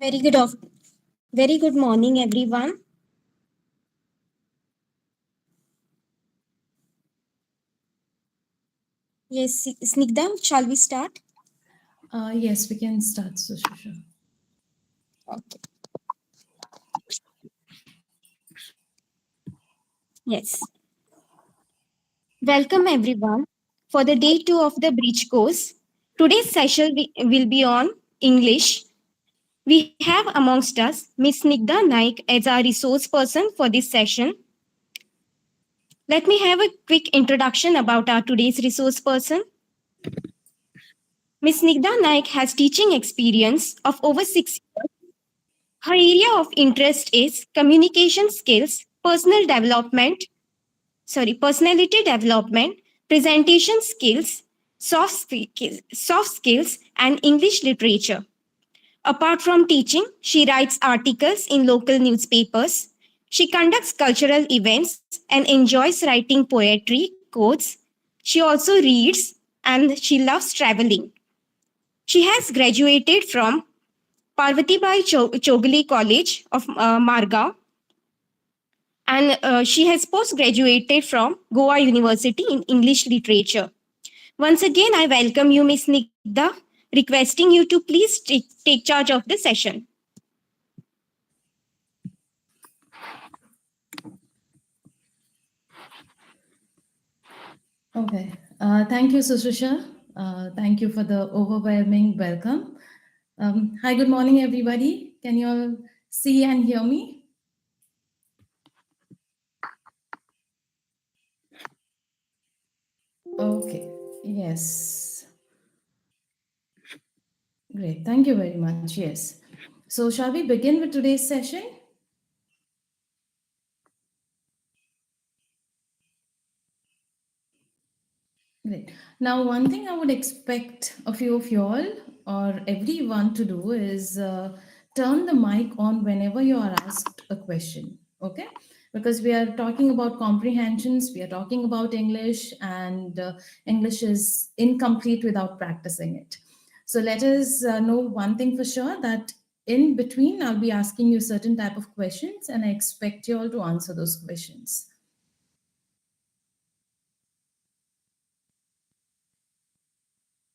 Very good of very good morning, everyone. Yes, Snigdha, shall we start? Yes, we can start, Sushusha. Okay. Yes. Welcome, everyone, for the day two of the bridge course. Today's session will be on English. We have amongst us Miss Snigdha Naik as our resource person for this session. Let me have a quick introduction about our today's resource person. Miss Snigdha Naik has teaching experience of over 6 years. Her area of interest is communication skills, personality development, presentation skills, soft skills, and English literature. Apart from teaching, she writes articles in local newspapers. She conducts cultural events and enjoys writing poetry, quotes. She also reads and she loves traveling. She has graduated from Parvatibai Chogali College of Margao, and she has post graduated from Goa University in English literature. Once again, I welcome you, Miss Nigda, requesting you to please take charge of the session. Okay. Thank you, Sushusha. Thank you for the overwhelming welcome. Hi, good morning, everybody. Can you all see and hear me? Okay. Yes. Great. Thank you very much. Yes. So, shall we begin with today's session? Great. Now, one thing I would expect a few of you all or everyone to do is turn the mic on whenever you are asked a question. Okay? Because we are talking about comprehensions, we are talking about English, and English is incomplete without practicing it. So let us know one thing for sure, that in between I'll be asking you certain type of questions, and I expect you all to answer those questions.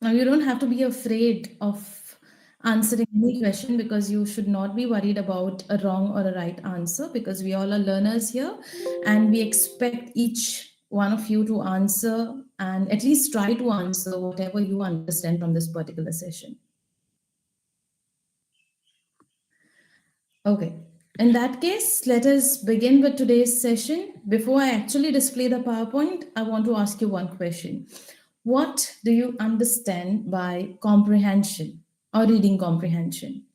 Now, you don't have to be afraid of answering any question, because you should not be worried about a wrong or a right answer, because we all are learners here, and we expect each one of you to answer and at least try to answer whatever you understand from this particular session. Okay. In that case, let us begin with today's session. Before I actually display the PowerPoint, I want to ask you one question. What do you understand by comprehension or reading comprehension?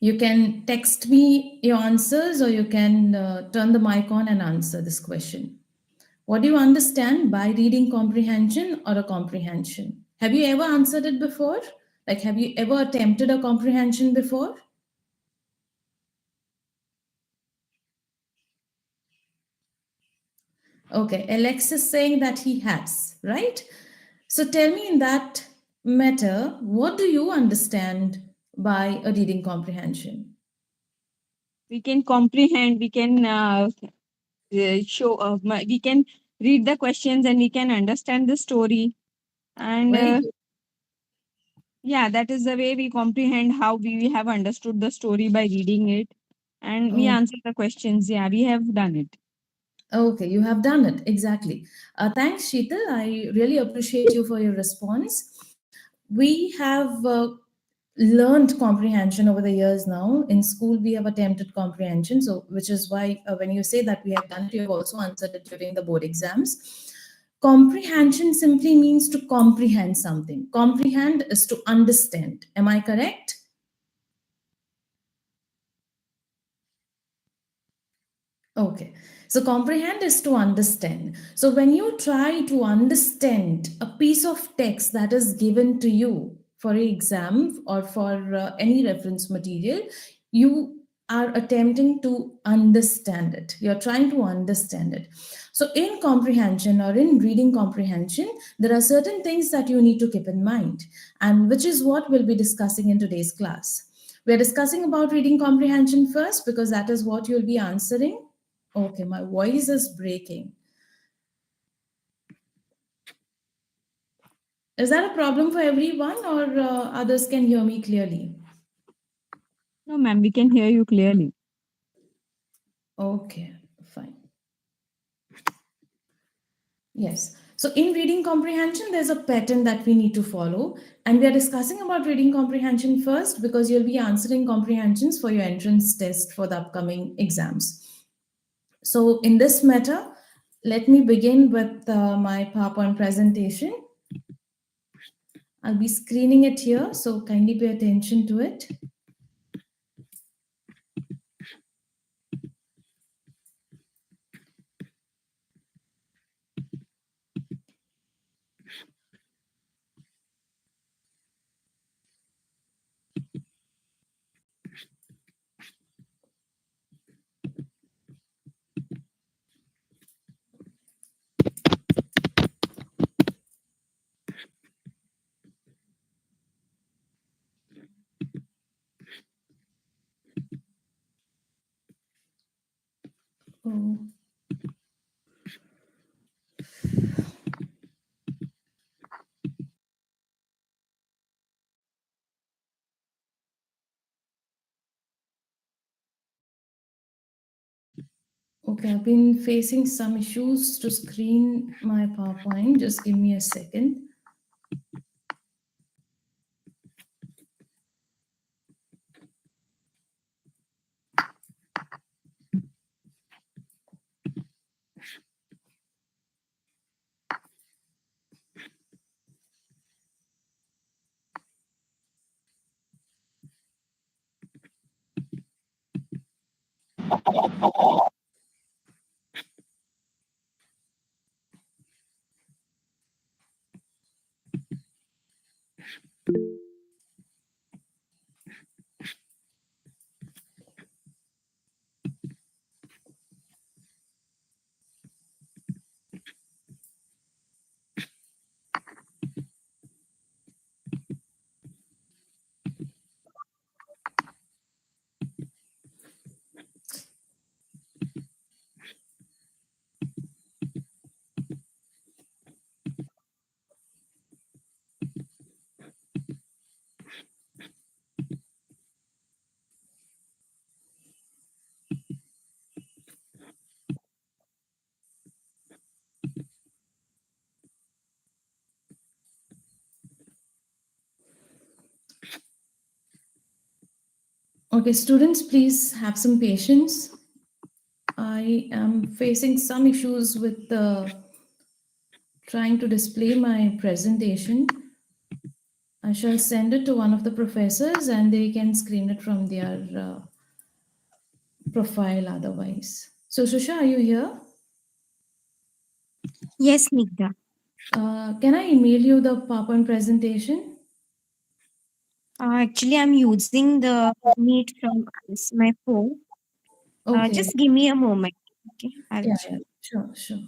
You can text me your answers, or you can turn the mic on and answer this question. What do you understand by reading comprehension or a comprehension? Have you ever answered it before? Like, have you ever attempted a comprehension before? Okay, Alex is saying that he has, right? So tell me, in that matter, what do you understand by a reading comprehension? We can comprehend, we can we can read the questions and we can understand the story. And Very good. yeah, that is the way we comprehend how we have understood the story by reading it. And we Oh, answer the questions. Yeah, we have done it. okay, you have done it. Exactly. Thanks, Sheetal. I really appreciate you for your response. We have learned comprehension over the years now. In school, we have attempted comprehension. So, which is why when you say that we have done it, you have also answered it during the board exams. Comprehension simply means to comprehend something. Comprehend is to understand. Am I correct? Okay. So comprehend is to understand. So when you try to understand a piece of text that is given to you for an exam or for any reference material, you are attempting to understand it. You're trying to understand it. So in comprehension or in reading comprehension, there are certain things that you need to keep in mind, and which is what we'll be discussing in today's class. We're discussing about reading comprehension first because that is what you'll be answering. Okay, my voice is breaking. Is that a problem for everyone, or others can hear me clearly? No, ma'am, we can hear you clearly. Okay, fine. Yes. So in reading comprehension, there's a pattern that we need to follow. And we are discussing about reading comprehension first because you'll be answering comprehensions for your entrance test for the upcoming exams. So in this matter, let me begin with my PowerPoint presentation. I'll be screening it here, so kindly pay attention to it. Oh. Okay, I've been facing some issues to screen my PowerPoint. Just give me a second. Okay, students, please have some patience. I am facing some issues with trying to display my presentation. I shall send it to one of the professors and they can screen it from their profile otherwise. So, Shusha, are you here? Yes, Snigdha. Can I email you the PowerPoint presentation? Actually, I'm using the Meet from my phone. Okay. Just give me a moment. Okay, I'll Yeah, check. yeah. Sure, sure.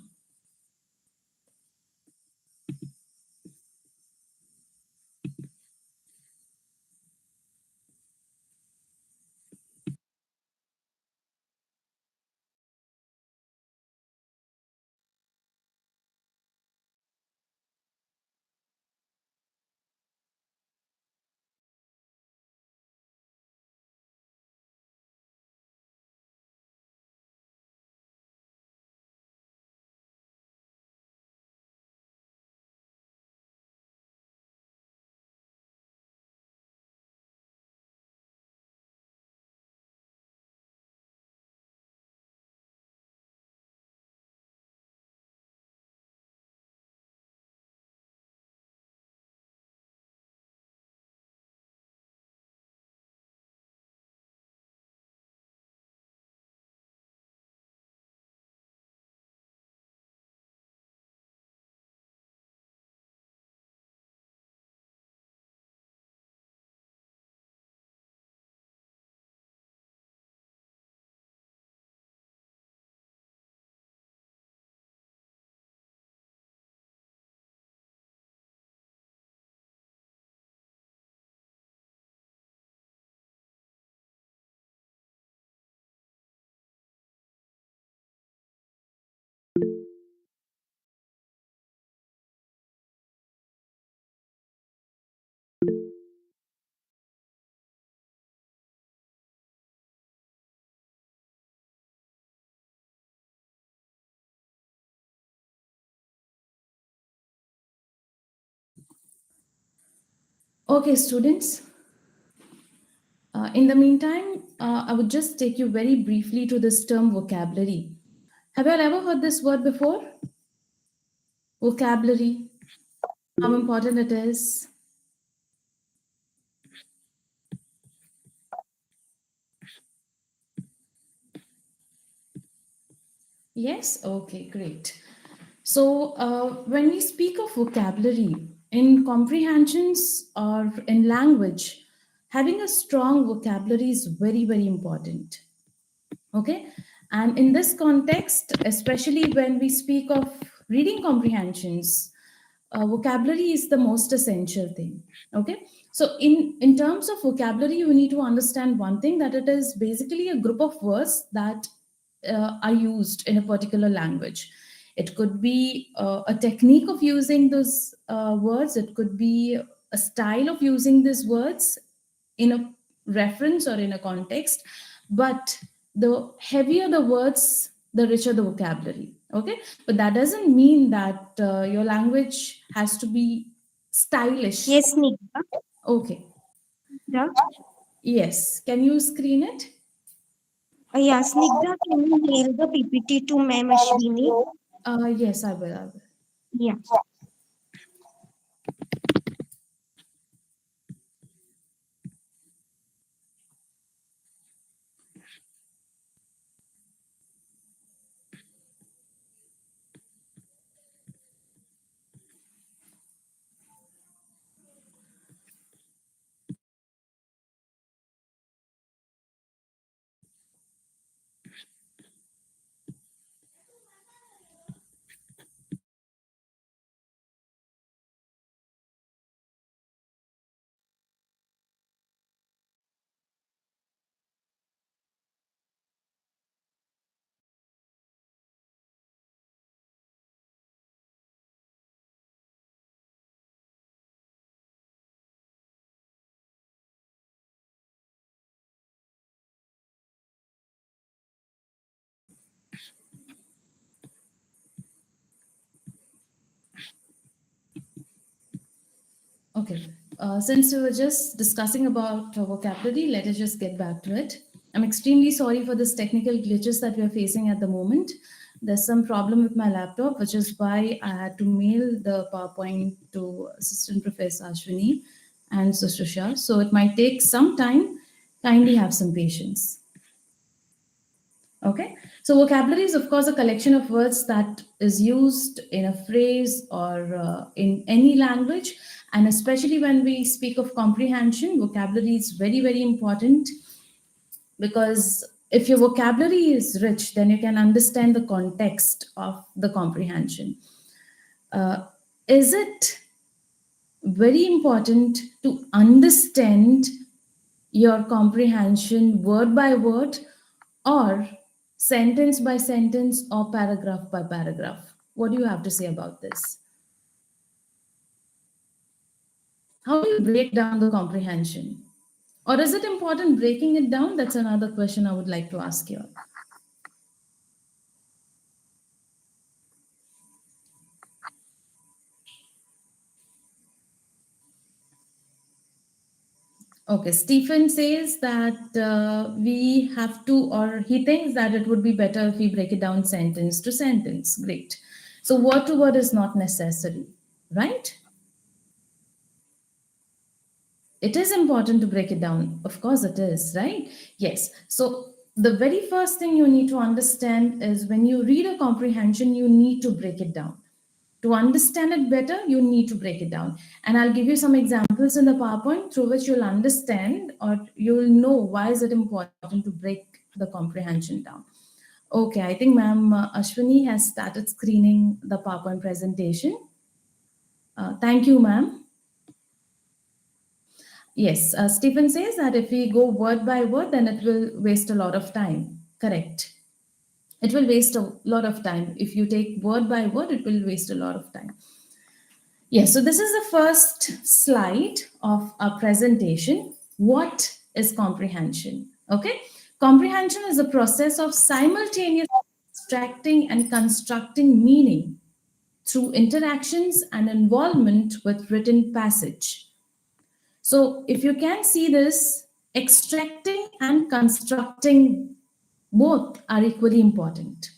Okay, students. In the meantime, I would just take you very briefly to this term vocabulary. Have you all ever heard this word before? Vocabulary, how important it is. Yes? Okay, great. So, when we speak of vocabulary in comprehensions or in language, having a strong vocabulary is very, very important. Okay, and in this context, especially when we speak of reading comprehensions, vocabulary is the most essential thing. Okay, so in terms of vocabulary, you need to understand one thing, that it is basically a group of words that are used in a particular language. It could be a technique of using those words, it could be a style of using these words in a reference or in a context, but the heavier the words, the richer the vocabulary. Okay, but that doesn't mean that your language has to be stylish. Yes, Snigdha. Okay, Yeah, yes, can you screen it? yeah, Snigdha, can you mail the PPT to Ma'am Ashwini? Yes, I will. Yeah. Okay, Since we were just discussing about vocabulary, let us just get back to it. I'm extremely sorry for this technical glitches that we are facing at the moment. There's some problem with my laptop, which is why I had to mail the PowerPoint to Assistant Professor Ashwini and Sushrusha. So it might take some time. Kindly have some patience. Okay, so vocabulary is, of course, a collection of words that is used in a phrase or in any language. And especially when we speak of comprehension, vocabulary is very, very important because if your vocabulary is rich, then you can understand the context of the comprehension. Uh, is it very important to understand your comprehension word by word or sentence by sentence or paragraph by paragraph? What do you have to say about this? How do you break down the comprehension? Or is it important breaking it down? That's another question I would like to ask you. Okay, Stephen says that we have to, or he thinks that it would be better if we break it down sentence to sentence. Great. So, word to word is not necessary, right? It is important to break it down. Of course, it is, right? Yes. So, the very first thing you need to understand is when you read a comprehension, you need to break it down. To understand it better, you need to break it down. And I'll give you some examples in the PowerPoint through which you'll understand or you'll know why is it important to break the comprehension down. Okay, I think ma'am Ashwini has started screening the PowerPoint presentation. Thank you, ma'am. Yes, Stephen says that if we go word by word, then it will waste a lot of time. Correct. It will waste a lot of time. If you take word by word, it will waste a lot of time. Yes, so this is the first slide of our presentation. What is comprehension? Okay, comprehension is a process of simultaneously extracting and constructing meaning through interactions and involvement with written passage. So, if you can see this, extracting and constructing both are equally important.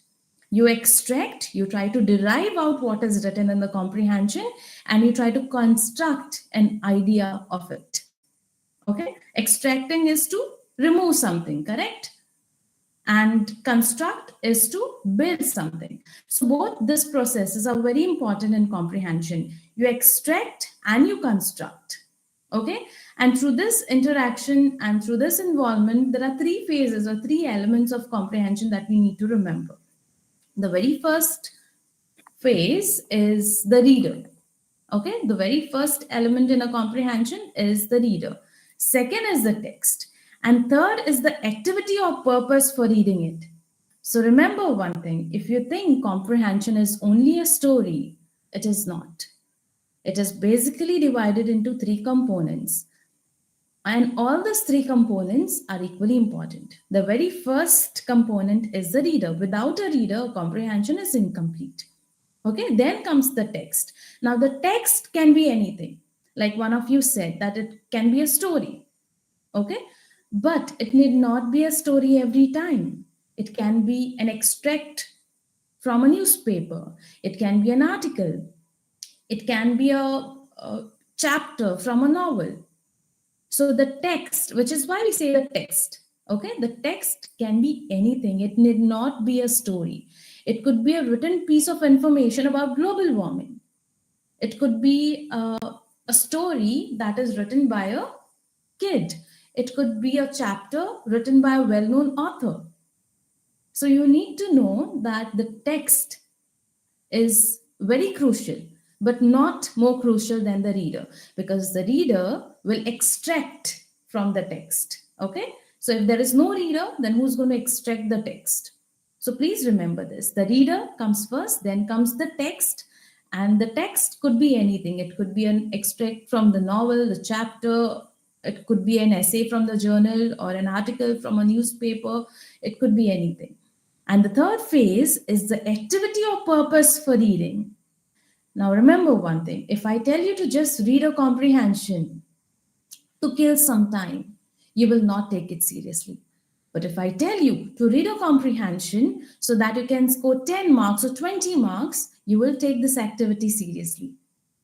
You extract, you try to derive out what is written in the comprehension, and you try to construct an idea of it. Okay? Extracting is to remove something, correct? And construct is to build something. So both these processes are very important in comprehension. You extract and you construct. Okay, and through this interaction and through this involvement, there are three phases or three elements of comprehension that we need to remember. The very first phase is the reader. Okay, the very first element in a comprehension is the reader. Second is the text. And third is the activity or purpose for reading it. So remember one thing, if you think comprehension is only a story, it is not. It is basically divided into three components. And all these three components are equally important. The very first component is the reader. Without a reader, comprehension is incomplete. Okay, then comes the text. Now, the text can be anything. Like one of you said, that it can be a story. Okay, but it need not be a story every time. It can be an extract from a newspaper, it can be an article, it can be a chapter from a novel. So the text, which is why we say the text, okay, the text can be anything. It need not be a story. It could be a written piece of information about global warming. It could be a story that is written by a kid. It could be a chapter written by a well known author. So you need to know that the text is very crucial, but not more crucial than the reader, because the reader will extract from the text. Okay, so if there is no reader, then who's going to extract the text? So please remember this, the reader comes first, then comes the text. And the text could be anything. It could be an extract from the novel, the chapter, it could be an essay from the journal or an article from a newspaper, it could be anything. And the third phase is the activity or purpose for reading. Now, remember one thing, if I tell you to just read a comprehension, to kill some time, you will not take it seriously. But if I tell you to read a comprehension so that you can score 10 marks or 20 marks, you will take this activity seriously,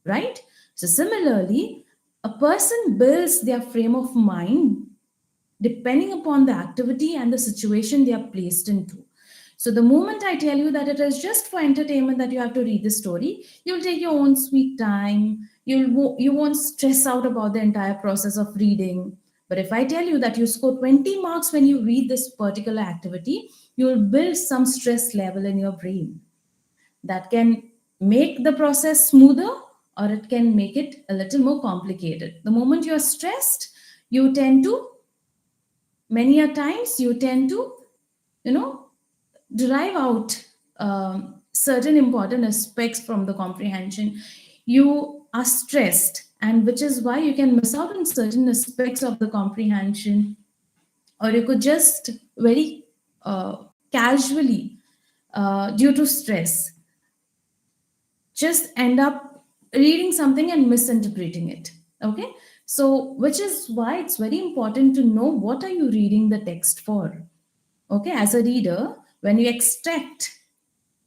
right? So, similarly, a person builds their frame of mind depending upon the activity and the situation they are placed into. So the moment I tell you that it is just for entertainment that you have to read the story, you'll take your own sweet time. You won't stress out about the entire process of reading. But if I tell you that you score 20 marks when you read this particular activity, you will build some stress level in your brain that can make the process smoother, or it can make it a little more complicated. The moment you're stressed, you tend to many a times you tend to you know derive out certain important aspects from the comprehension. You are stressed, and which is why you can miss out on certain aspects of the comprehension, or you could just very casually, due to stress, just end up reading something and misinterpreting it. Okay, so which is why it's very important to know what are you reading the text for. Okay, as a reader, when you extract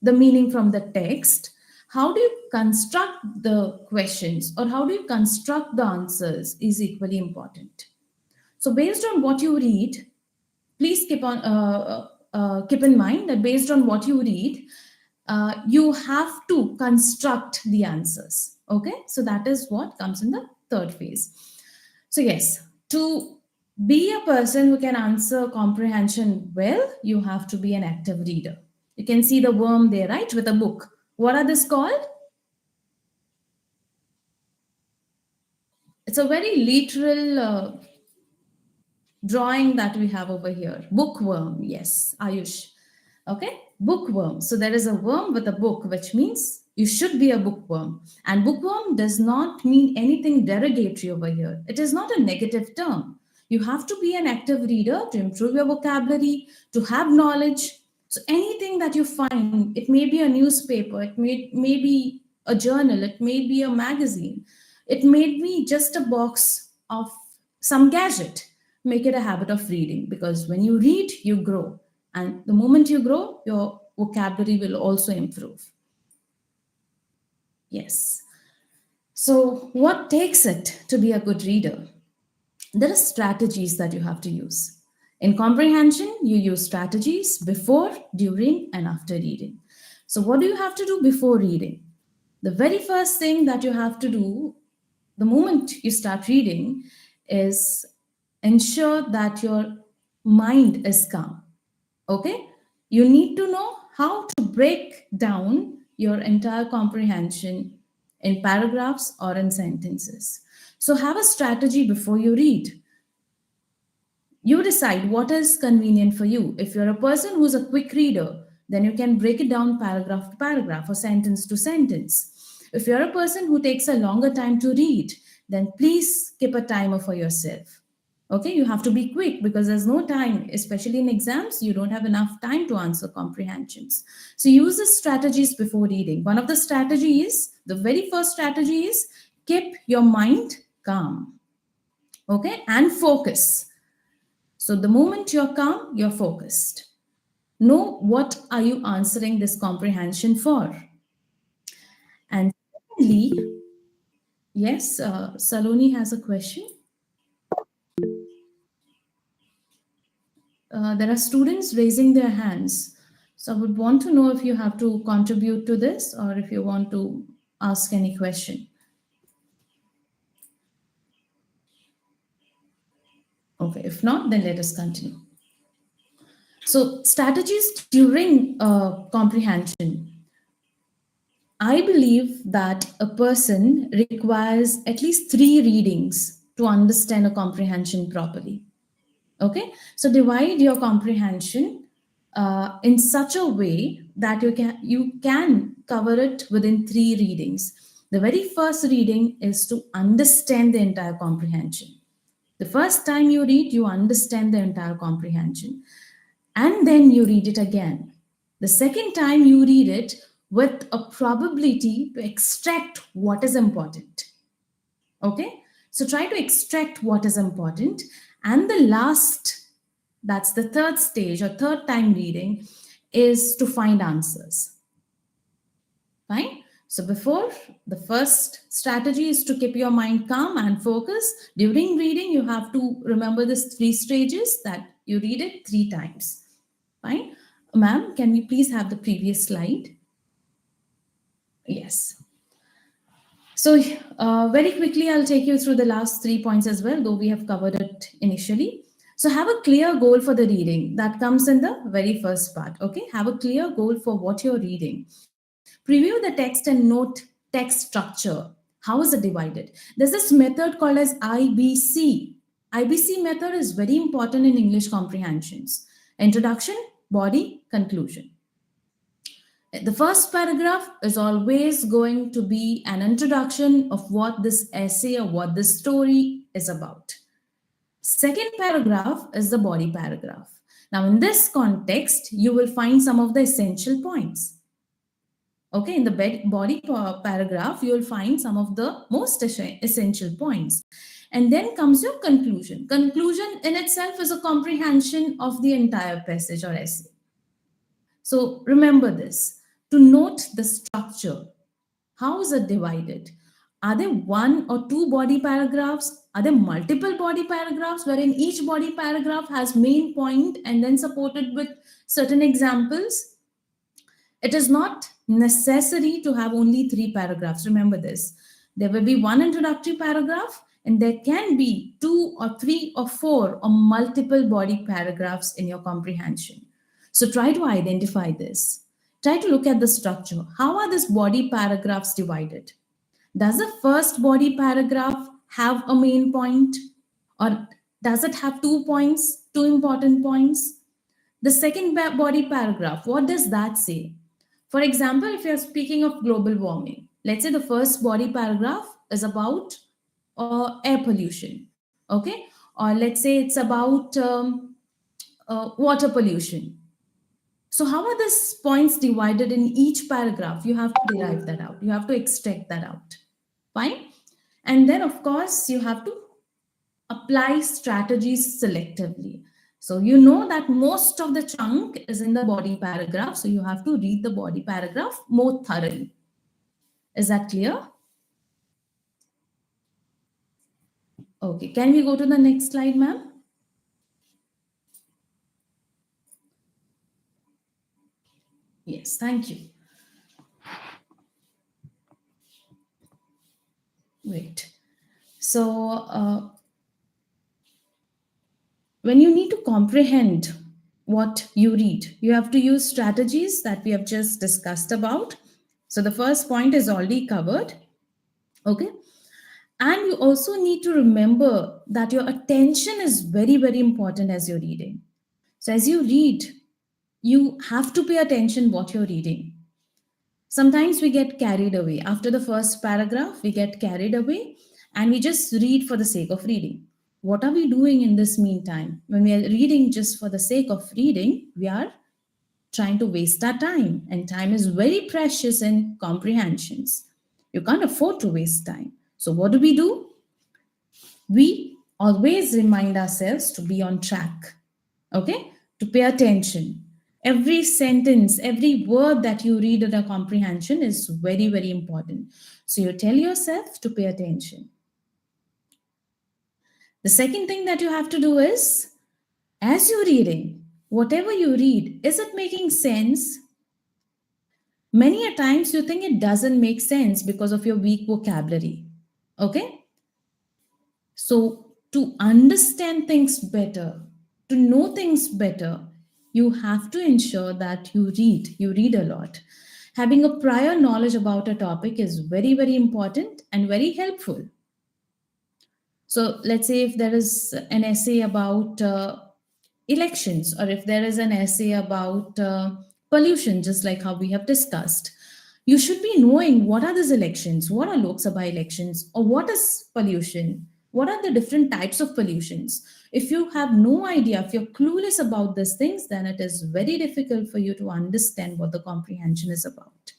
the meaning from the text, how do you construct the questions or how do you construct the answers is equally important. So based on what you read, please keep in mind that based on what you read, you have to construct the answers. Okay, so that is what comes in the third phase. So yes, to be a person who can answer comprehension well, you have to be an active reader. You can see the worm there, right, with a book. What are this called? It's a very literal drawing that we have over here. Bookworm, yes, Ayush. Okay, bookworm. So there is a worm with a book, which means you should be a bookworm. And bookworm does not mean anything derogatory over here. It is not a negative term. You have to be an active reader to improve your vocabulary, to have knowledge. So anything that you find, it may be a newspaper, may be a journal, it may be a magazine, it may be just a box of some gadget. Make it a habit of reading, because when you read, you grow. And the moment you grow, your vocabulary will also improve. Yes. So, what takes it to be a good reader? There are strategies that you have to use. In comprehension, you use strategies before, during, and after reading. So, what do you have to do before reading? The very first thing that you have to do the moment you start reading is ensure that your mind is calm. Okay, you need to know how to break down your entire comprehension in paragraphs or in sentences. So have a strategy before you read. You decide what is convenient for you. If you're a person who's a quick reader, then you can break it down paragraph to paragraph or sentence to sentence. If you're a person who takes a longer time to read, then please keep a timer for yourself. Okay, you have to be quick because there's no time, especially in exams, you don't have enough time to answer comprehensions. So use the strategies before reading. One of the strategies, the very first strategy is keep your mind calm. Okay, and focus. So the moment you're calm, you're focused. Know what are you answering this comprehension for. And secondly, yes, Saloni has a question. There are students raising their hands. So I would want to know if you have to contribute to this or if you want to ask any question. Okay, if not, then let us continue. So, strategies during comprehension. I believe that a person requires at least 3 readings to understand a comprehension properly. Okay, so divide your comprehension in such a way that you can cover it within 3 readings. The very first reading is to understand the entire comprehension. The first time you read, you understand the entire comprehension, and then you read it again. The second time you read it with a probability to extract what is important. Okay, So try to extract what is important. And the last, that's the third stage or third time reading, is to find answers. Fine. So before, the first strategy is to keep your mind calm and focus. During reading, you have to remember these three stages, that you read it 3 times. Fine. Ma'am, can we please have the previous slide? Yes. So, very quickly, I'll take you through the last 3 points as well, though we have covered it initially. So, have a clear goal for the reading. That comes in the very first part. Okay. Have a clear goal for what you're reading. Preview the text and note text structure. How is it divided? There's this method called as IBC. IBC method is very important in English comprehensions: introduction, body, conclusion. The first paragraph is always going to be an introduction of what this essay or what this story is about. Second paragraph is the body paragraph. Now, in this context, you will find some of the essential points. Okay, in the paragraph, you will find some of the most essential points. And then comes your conclusion. Conclusion in itself is a comprehension of the entire passage or essay. So remember this, to note the structure. How is it divided? Are there 1 or 2 body paragraphs? Are there multiple body paragraphs wherein each body paragraph has main point and then supported with certain examples? It is not necessary to have only 3 paragraphs. Remember this. There will be 1 introductory paragraph, and there can be 2 or 3 or 4 or multiple body paragraphs in your comprehension. So try to identify this. Try to look at the structure. How are these body paragraphs divided? Does the first body paragraph have a main point? Or does it have 2 points, 2 important points? The second body paragraph, what does that say? For example, if you're speaking of global warming, let's say the first body paragraph is about air pollution, okay? Or let's say it's about water pollution. So, how are these points divided in each paragraph? You have to derive that out. You have to extract that out. Fine. And then, of course, you have to apply strategies selectively. So, you know that most of the chunk is in the body paragraph. So, you have to read the body paragraph more thoroughly. Is that clear? Okay. Can we go to the next slide, ma'am? Yes, thank you. Great. So, when you need to comprehend what you read, you have to use strategies that we have just discussed about. So, the first point is already covered. Okay. And you also need to remember that your attention is very, very important as you're reading. So, as you read, you have to pay attention what you're reading. Sometimes we get carried away. After the first paragraph, we get carried away and we just read for the sake of reading. What are we doing in this meantime? When we are reading just for the sake of reading, we are trying to waste our time. And time is very precious in comprehensions. You can't afford to waste time. So, what do? We always remind ourselves to be on track, okay? To pay attention. Every sentence, every word that you read in a comprehension is very, very important. So you tell yourself to pay attention. The second thing that you have to do is, as you're reading, whatever you read, is it making sense? Many a times you think it doesn't make sense because of your weak vocabulary, okay? So, to understand things better, to know things better, you have to ensure that you read a lot. Having a prior knowledge about a topic is very, very important and very helpful. So, let's say if there is an essay about elections, or if there is an essay about pollution, just like how we have discussed, you should be knowing what are these elections, what are Lok Sabha elections, or what is pollution, what are the different types of pollutions. If you have no idea, if you're clueless about these things, then it is very difficult for you to understand what the comprehension is about.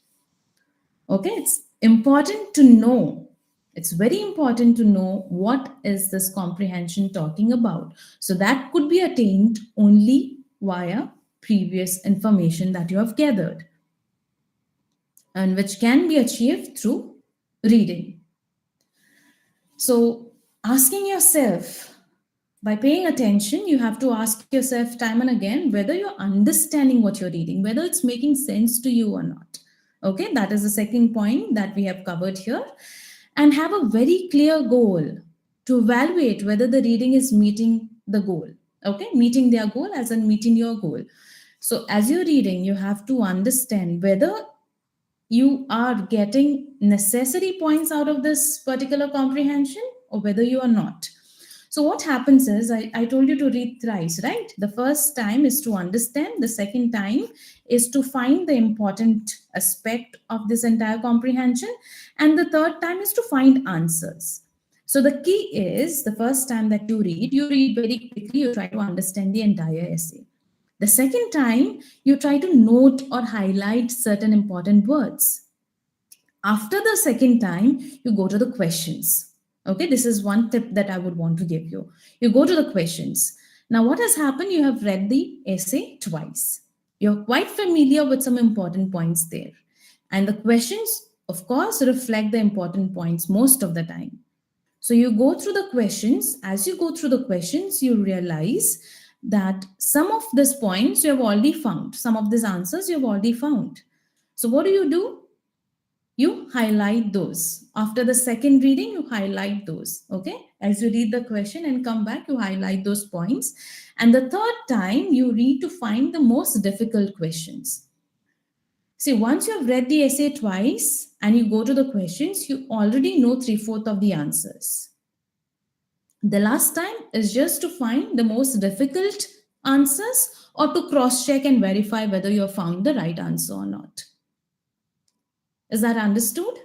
Okay, it's important to know. It's very important to know what is this comprehension talking about. So that could be attained only via previous information that you have gathered, and which can be achieved through reading. So asking yourself, by paying attention, you have to ask yourself time and again whether you're understanding what you're reading, whether it's making sense to you or not. Okay, that is the second point that we have covered here. And have a very clear goal to evaluate whether the reading is meeting the goal. Okay, meeting their goal as in meeting your goal. So as you're reading, you have to understand whether you are getting necessary points out of this particular comprehension or whether you are not. So what happens is, I told you to read thrice, right? The first time is to understand, the second time is to find the important aspect of this entire comprehension, and the third time is to find answers. So the key is, the first time that you read very quickly, you try to understand the entire essay. The second time, you try to note or highlight certain important words. After the second time, you go to the questions. Okay, this is one tip that I would want to give you. You go to the questions. Now, what has happened? You have read the essay twice. You're quite familiar with some important points there. And the questions, of course, reflect the important points most of the time. So you go through the questions. As you go through the questions, you realize that some of these points you have already found, some of these answers you have already found. So what do? You highlight those. After the second reading, you highlight those. Okay, as you read the question and come back, you highlight those points. And the third time, you read to find the most difficult questions. See, once you have read the essay twice and you go to the questions, you already know 3/4 of the answers. The last time is just to find the most difficult answers or to cross check and verify whether you have found the right answer or not. Is that understood?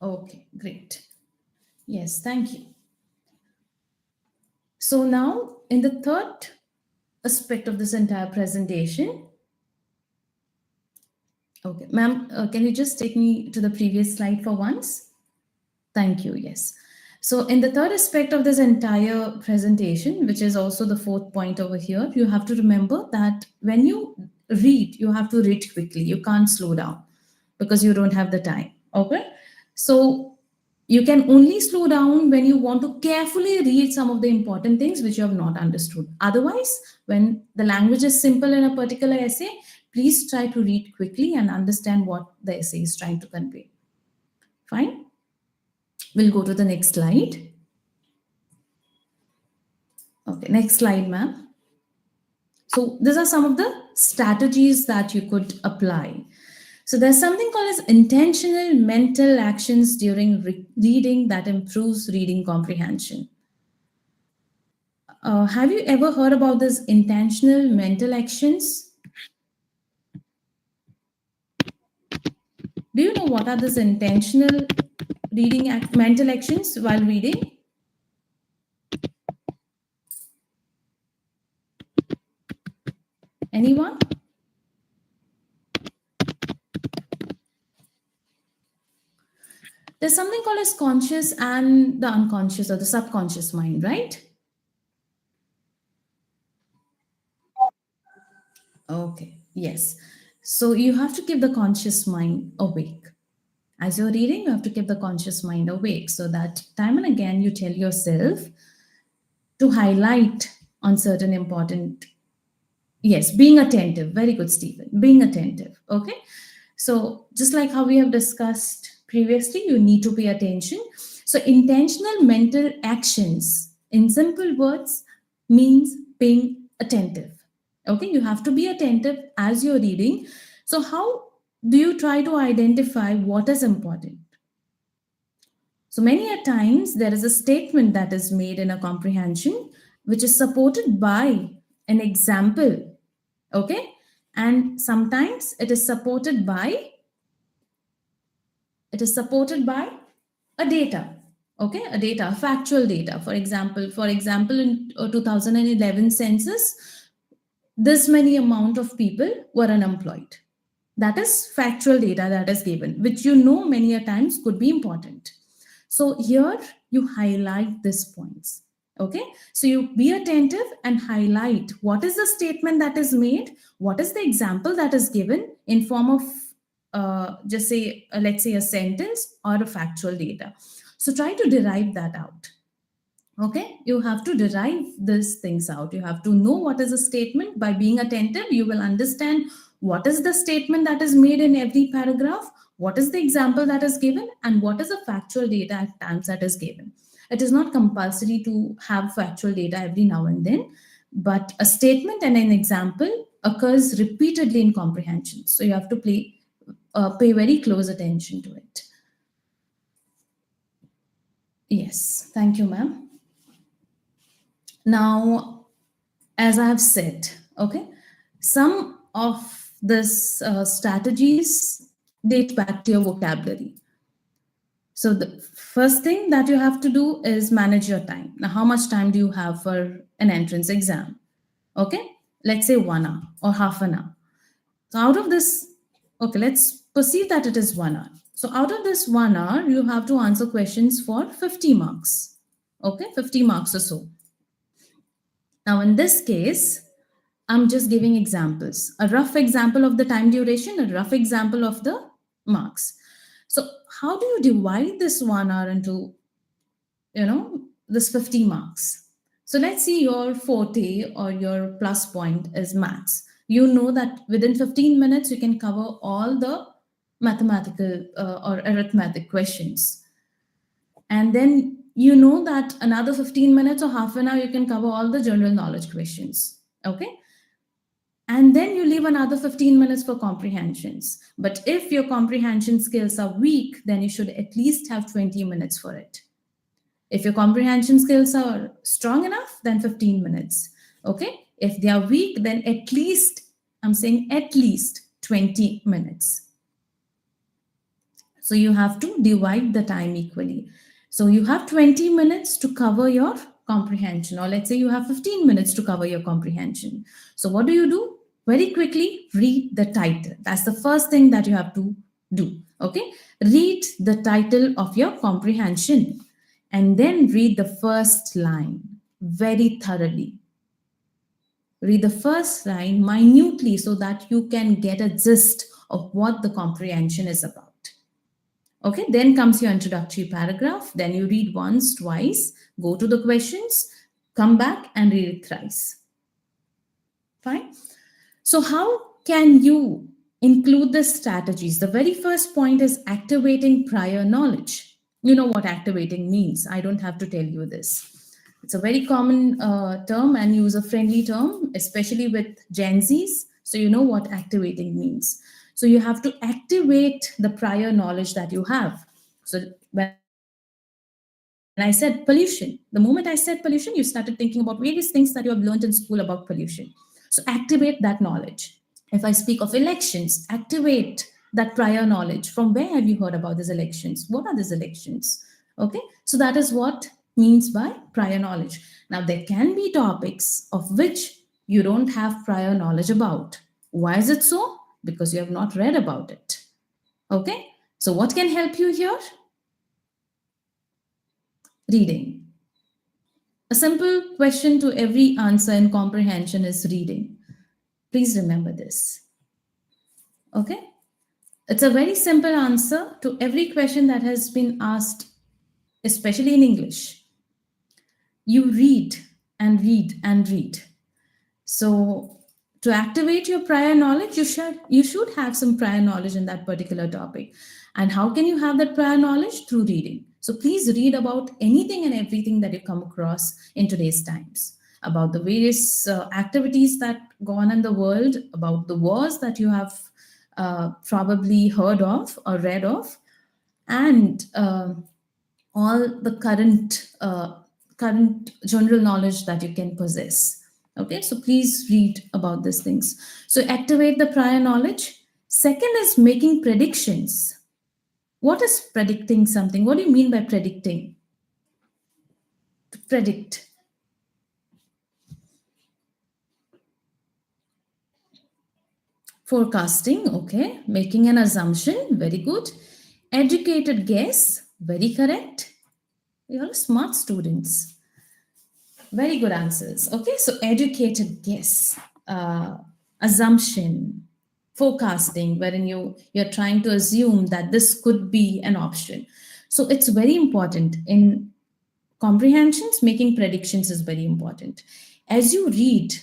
Okay, great. Yes, thank you. So now, in the third aspect of this entire presentation, okay, ma'am, can you just take me to the previous slide for once? Thank you, yes. So in the third aspect of this entire presentation, which is also the fourth point over here, you have to remember that when you read, you have to read quickly. You can't slow down because you don't have the time. Okay. So you can only slow down when you want to carefully read some of the important things which you have not understood. Otherwise, when the language is simple in a particular essay, please try to read quickly and understand what the essay is trying to convey. Fine. We'll go to the next slide. Okay, next slide, ma'am. So these are some of the strategies that you could apply. So there's something called as intentional mental actions during reading that improves reading comprehension. Have you ever heard about this intentional mental actions? Do you know what are these intentional mental actions while reading? Anyone? There's something called as conscious and the unconscious or the subconscious mind, right? Okay, yes. So you have to keep the conscious mind awake. As you're reading, you have to keep the conscious mind awake so that time and again you tell yourself to highlight on certain important. Yes, being attentive. Very good, Stephen. Being attentive. Okay. So just like how we have discussed previously, you need to pay attention. So intentional mental actions, in simple words, means being attentive. Okay, you have to be attentive as you're reading. So how do you try to identify what is important? So many a times there is a statement that is made in a comprehension which is supported by an example. Okay, and sometimes it is supported by a data. Okay, a data, factual data. For example, in 2011 census, this many amount of people were unemployed. That is factual data that is given, which you know many a times could be important. So here you highlight these points. Okay, so you be attentive and highlight what is the statement that is made, what is the example that is given in form of just say let's say a sentence or a factual data. So try to derive that out. Okay, you have to derive these things out. You have to know what is a statement. By being attentive, you will understand what is the statement that is made in every paragraph, what is the example that is given, and what is the factual data at times that is given. It is not compulsory to have factual data every now and then, but a statement and an example occurs repeatedly in comprehension, so you have to pay very close attention to it. Yes, thank you, ma'am. Now, as I have said, okay, some of this strategies date back to your vocabulary. So the first thing that you have to do is manage your time. Now, how much time do you have for an entrance exam? Okay, let's say 1 hour or half an hour. So out of this, okay, let's perceive that it is 1 hour. So out of this 1 hour, you have to answer questions for 50 marks. Okay, 50 marks or so. Now, in this case, I'm just giving examples, a rough example of the time duration, a rough example of the marks. So, how do you divide this 1 hour into, this 50 marks? So, let's see your forte or your plus point is maths. You know that within 15 minutes, you can cover all the mathematical or arithmetic questions. And then you know that another 15 minutes or half an hour, you can cover all the general knowledge questions. Okay, and then you leave another 15 minutes for comprehensions. But if your comprehension skills are weak, then you should at least have 20 minutes for it. If your comprehension skills are strong enough, then 15 minutes. Okay, if they are weak, then at least, I'm saying at least 20 minutes. So you have to divide the time equally. So you have 20 minutes to cover your comprehension, or let's say you have 15 minutes to cover your comprehension. So what do? Very quickly read the title. That's the first thing that you have to do. Okay, read the title of your comprehension and then read the first line very thoroughly. Read the first line minutely so that you can get a gist of what the comprehension is about. Okay, then comes your introductory paragraph. Then you read once, twice, go to the questions, come back and read it thrice. Fine. So, how can you include the strategies? The very first point is activating prior knowledge. You know what activating means. I don't have to tell you this. It's a very common term and user-friendly term, especially with Gen Zs. So you know what activating means. So you have to activate the prior knowledge that you have. So when I said pollution, the moment I said pollution, you started thinking about various things that you have learned in school about pollution. So activate that knowledge. If I speak of elections, activate that prior knowledge. From where have you heard about these elections? What are these elections? Okay, so that is what means by prior knowledge. Now, there can be topics of which you don't have prior knowledge about. Why is it so? Because you have not read about it. Okay, so what can help you here? Reading. A simple question to every answer in comprehension is reading. Please remember this. Okay, it's a very simple answer to every question that has been asked, especially in English. You read and read and read. So to activate your prior knowledge, you should have some prior knowledge in that particular topic. And how can you have that prior knowledge? Through reading. So please read about anything and everything that you come across in today's times, about the various activities that go on in the world, about the wars that you have probably heard of or read of, and all the current general knowledge that you can possess. Okay, so please read about these things. So activate the prior knowledge. Second is making predictions. What is predicting something? What do you mean by predicting? To predict. Forecasting, okay. Making an assumption, very good. Educated guess, very correct. You're smart students. Very good answers. Okay, so educated guess, assumption, forecasting, wherein you're trying to assume that this could be an option. So it's very important in comprehensions. Making predictions is very important. As you read,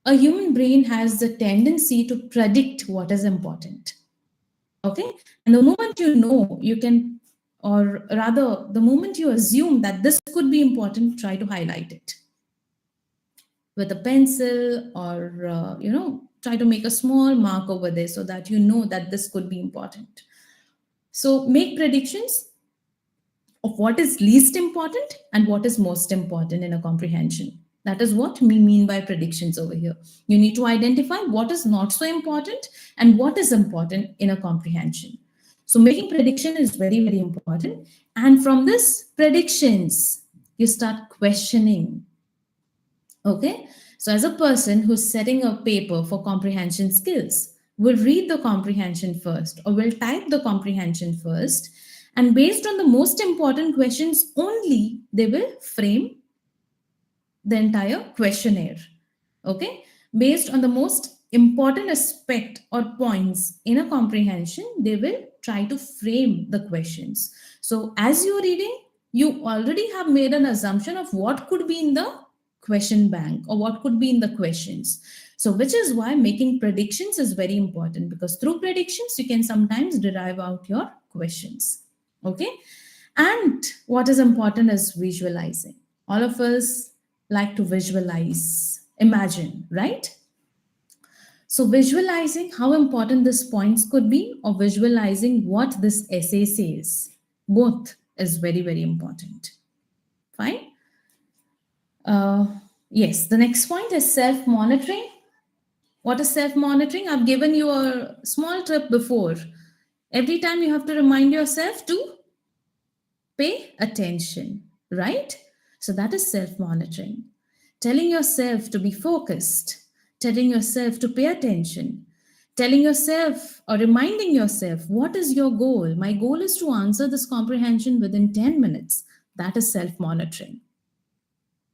a human brain has the tendency to predict what is important. Okay, and the moment you know, you can, or rather, the moment you assume that this could be important, try to highlight it with a pencil, or try to make a small mark over there so that you know that this could be important. So make predictions of what is least important and what is most important in a comprehension. That is what we mean by predictions over here. You need to identify what is not so important and what is important in a comprehension. So making prediction is very, very important. And from this predictions, you start questioning. Okay, so as a person who's setting a paper for comprehension skills, will read the comprehension first or will type the comprehension first, and based on the most important questions only, they will frame the entire questionnaire. Okay, based on the most important aspect or points in a comprehension, they will try to frame the questions. So as you're reading, you already have made an assumption of what could be in the question bank or what could be in the questions. So which is why making predictions is very important, because through predictions you can sometimes derive out your questions. Okay, and what is important is visualizing. All of us like to visualize, imagine, right? So, visualizing how important these points could be, or visualizing what this essay says, both is very, very important. Fine. Uh, yes, the next point is self monitoring. What is self monitoring? I've given you a small trip before. Every time you have to remind yourself to pay attention, right? So that is self monitoring. Telling yourself to be focused, telling yourself to pay attention, telling yourself or reminding yourself, what is your goal? My goal is to answer this comprehension within 10 minutes. That is self monitoring.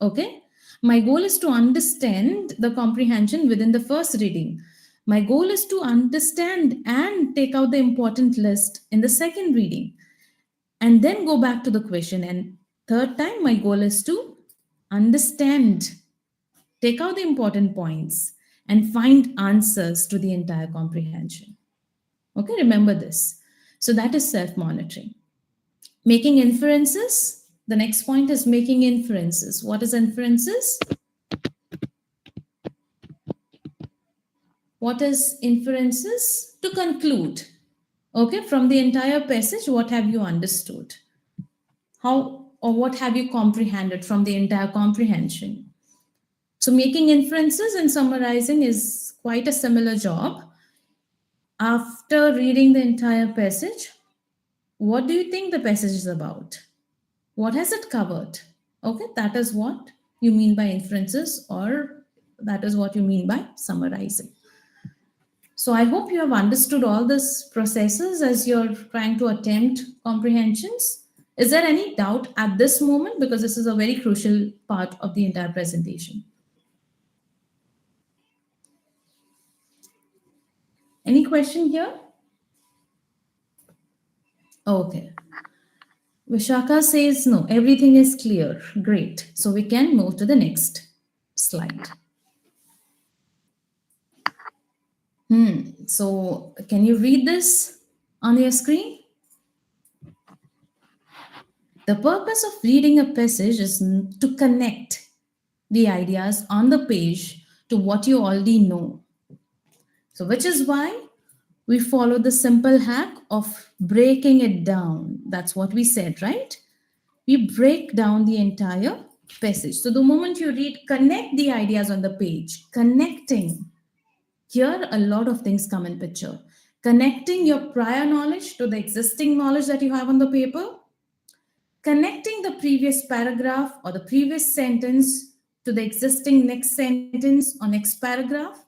Okay? My goal is to understand the comprehension within the first reading. My goal is to understand and take out the important list in the second reading, and then go back to the question. And third time, my goal is to understand, take out the important points, and find answers to the entire comprehension. Okay, remember this. So that is self monitoring. Making inferences. The next point is making inferences. What is inferences? What is inferences? To conclude. Okay, from the entire passage, what have you understood? How or what have you comprehended from the entire comprehension? So, making inferences and summarizing is quite a similar job. After reading the entire passage, what do you think the passage is about? What has it covered? Okay, that is what you mean by inferences, or that is what you mean by summarizing. So, I hope you have understood all these processes as you're trying to attempt comprehensions. Is there any doubt at this moment? Because this is a very crucial part of the entire presentation. Any question here? Okay. Vishaka says no, everything is clear. Great. So we can move to the next slide. So can you read this on your screen? The purpose of reading a passage is to connect the ideas on the page to what you already know. So, which is why we follow the simple hack of breaking it down. That's what we said, right? We break down the entire passage. So, the moment you read, connect the ideas on the page. Connecting. Here, a lot of things come in picture. Connecting your prior knowledge to the existing knowledge that you have on the paper, connecting the previous paragraph or the previous sentence to the existing next sentence or next paragraph.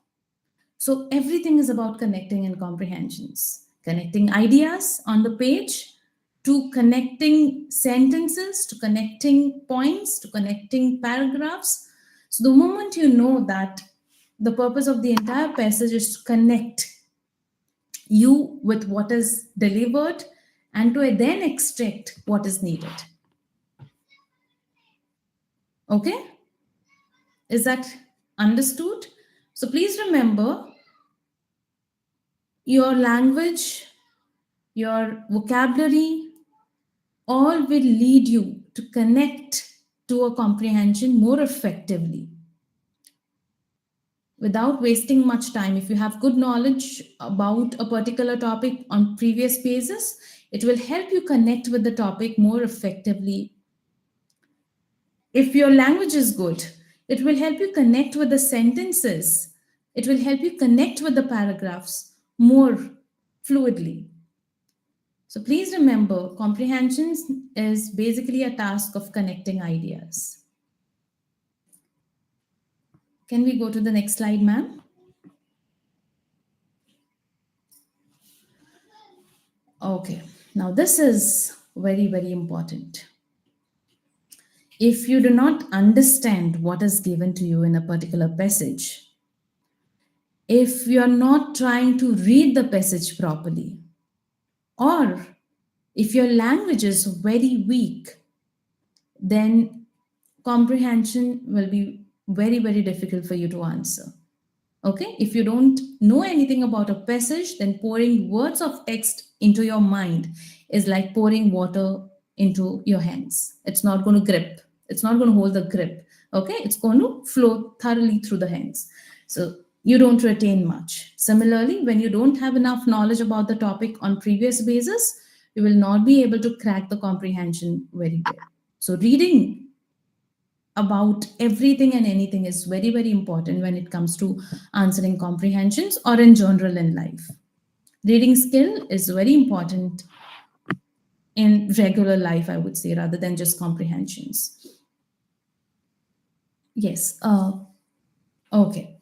So So everything is about connecting and comprehensions, connecting ideas on the page, to connecting sentences, to connecting points, to connecting paragraphs. So the moment you know that the purpose of the entire passage is to connect you with what is delivered and to then extract what is needed. Okay? Is that understood? So please remember, your language, your vocabulary, all will lead you to connect to a comprehension more effectively without wasting much time. If you have good knowledge about a particular topic on previous pages, it will help you connect with the topic more effectively. If your language is good, it will help you connect with the sentences, it will help you connect with the paragraphs more fluidly. So please remember, comprehension is basically a task of connecting ideas. Can we go to the next slide, ma'am? Okay, now this is very, very important. If you do not understand what is given to you in a particular passage, if you are not trying to read the passage properly, or if your language is very weak, then comprehension will be very, very difficult for you to answer. Okay, if you don't know anything about a passage, then pouring words of text into your mind is like pouring water into your hands. It's not going to grip, it's not going to hold the grip. Okay, it's going to flow thoroughly through the hands. So you don't retain much. Similarly, when you don't have enough knowledge about the topic on previous basis, you will not be able to crack the comprehension very well. So reading about everything and anything is very, very important when it comes to answering comprehensions or in general in life. Reading skill is very important in regular life, I would say, rather than just comprehensions. Yes. Okay.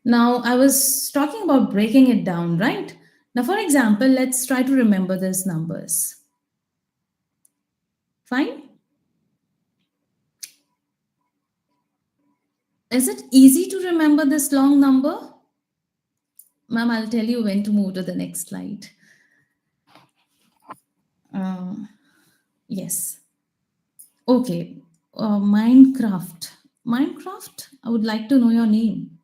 Now I was talking about breaking it down, right? Now, for example, let's try to remember these numbers. Fine. Is it easy to remember this long number? Ma'am, I'll tell you when to move to the next slide. Uh, yes. Okay. Minecraft. Minecraft, I would like to know your name.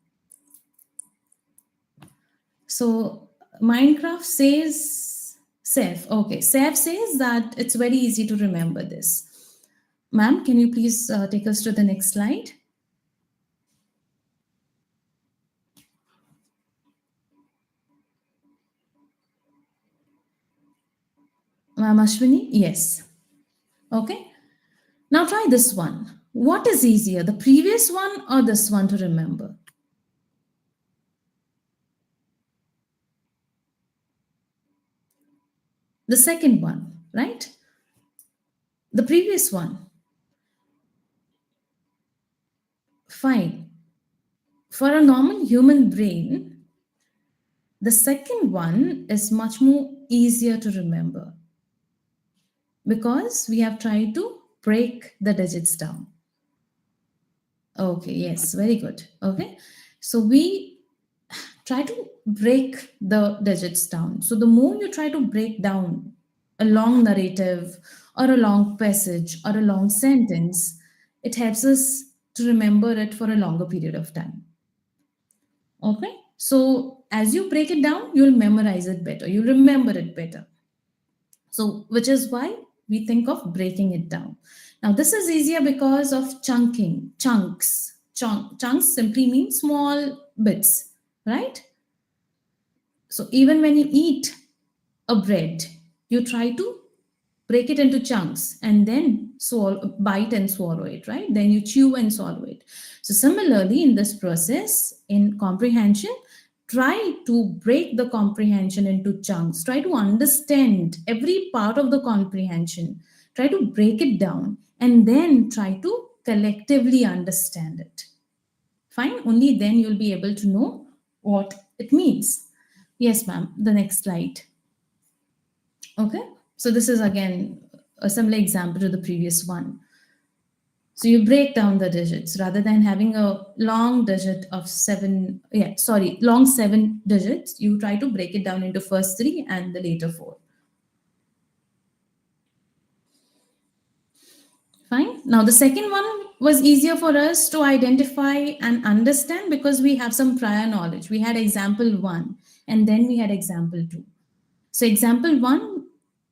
So, Minecraft says Seth. Okay. Seth says that it's very easy to remember this. Ma'am, can you please take us to the next slide? Ma'am Ashwini? Yes. Okay. Now try this one. What is easier, the previous one or this one to remember? The second one, right? The previous one. Fine. For a normal human brain, the second one is much more easier to remember because we have tried to break the digits down. Okay, yes, very good. Okay, so we try to break the digits down. So the more you try to break down a long narrative or a long passage or a long sentence, it helps us to remember it for a longer period of time. Okay, so as you break it down, you'll memorize it better, you'll remember it better. So, which is why we think of breaking it down. Now, this is easier because of chunking, chunks. Chunks simply mean small bits, right? So, even when you eat a bread, you try to break it into chunks and then swallow, bite and swallow it, right? Then you chew and swallow it. So, similarly, in this process, in comprehension, try to break the comprehension into chunks. Try to understand every part of the comprehension. Try to break it down and then try to collectively understand it. Fine. Only then you'll be able to know what it means. Yes, ma'am. The next slide. Okay. So this is again a similar example to the previous one. So you break down the digits rather than having a long digit of seven, yeah, sorry, long seven digits. You try to break it down into first three and the later four. Fine. Now, the second one was easier for us to identify and understand because we have some prior knowledge. We had example one and then we had example two. So, example one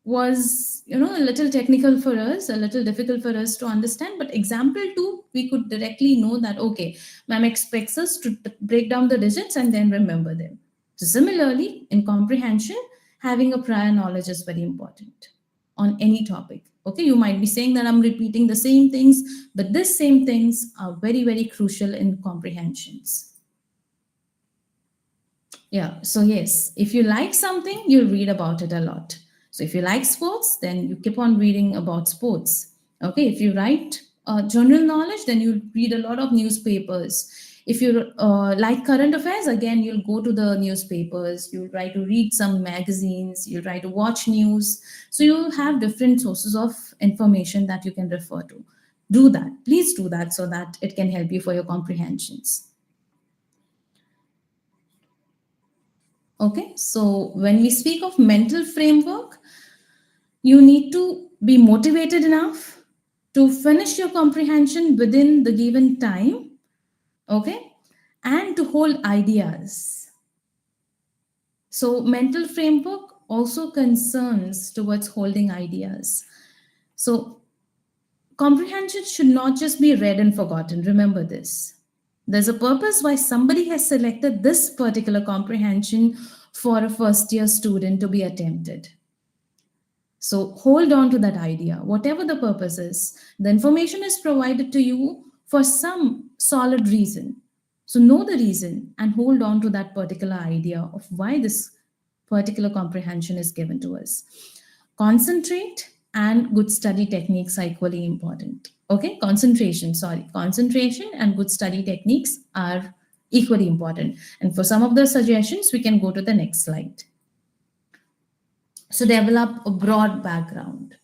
was, a little technical for us, a little difficult for us to understand. But example two, we could directly know that, okay, ma'am expects us to break down the digits and then remember them. So, similarly, in comprehension, having a prior knowledge is very important on any topic. Okay, you might be saying that I'm repeating the same things, but these same things are very, very crucial in comprehensions. Yeah, so yes, if you like something, you'll read about it a lot. So if you like sports, then you keep on reading about sports. Okay, if you write general knowledge, then you read a lot of newspapers. If you like current affairs, again, you'll go to the newspapers, you'll try to read some magazines, you'll try to watch news. So you'll have different sources of information that you can refer to. Do that. Please do that so that it can help you for your comprehensions. Okay, so when we speak of mental framework, you need to be motivated enough to finish your comprehension within the given time, okay, and to hold ideas. So, mental framework also concerns towards holding ideas. So, comprehension should not just be read and forgotten. Remember this. There's a purpose why somebody has selected this particular comprehension for a first year student to be attempted. So hold on to that idea, whatever the purpose is. The information is provided to you for some solid reason. So know the reason and hold on to that particular idea of why this particular comprehension is given to us. Concentrate and good study techniques are equally important. Okay, concentration and good study techniques are equally important. And for some of the suggestions, we can go to the next slide. So develop a broad background.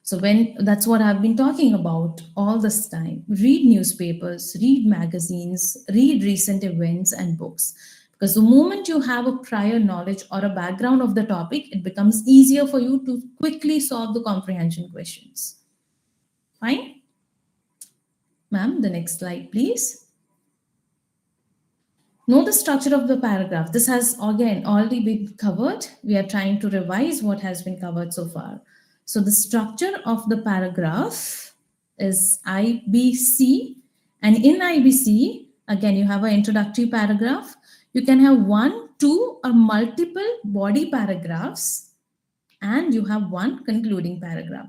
So when that's what I've been talking about all this time. Read newspapers, read magazines, read recent events and books. Because the moment you have a prior knowledge or a background of the topic, it becomes easier for you to quickly solve the comprehension questions. Fine? Ma'am, the next slide, please. Know the structure of the paragraph. This has again already been covered. We are trying to revise what has been covered so far. So the structure of the paragraph is IBC. And in IBC, again, you have an introductory paragraph. You can have one, two, or multiple body paragraphs, and you have one concluding paragraph.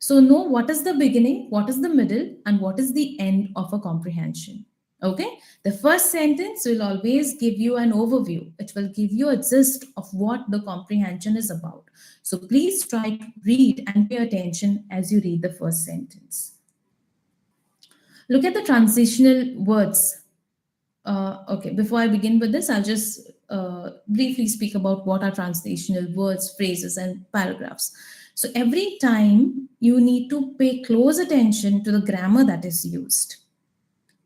So know what is the beginning, what is the middle, and what is the end of a comprehension. Okay, the first sentence will always give you an overview. It will give you a gist of what the comprehension is about. So please try to read and pay attention as you read the first sentence. Look at the transitional words. Okay, before I begin with this, I'll just briefly speak about what are translational words, phrases, and paragraphs. So every time you need to pay close attention to the grammar that is used.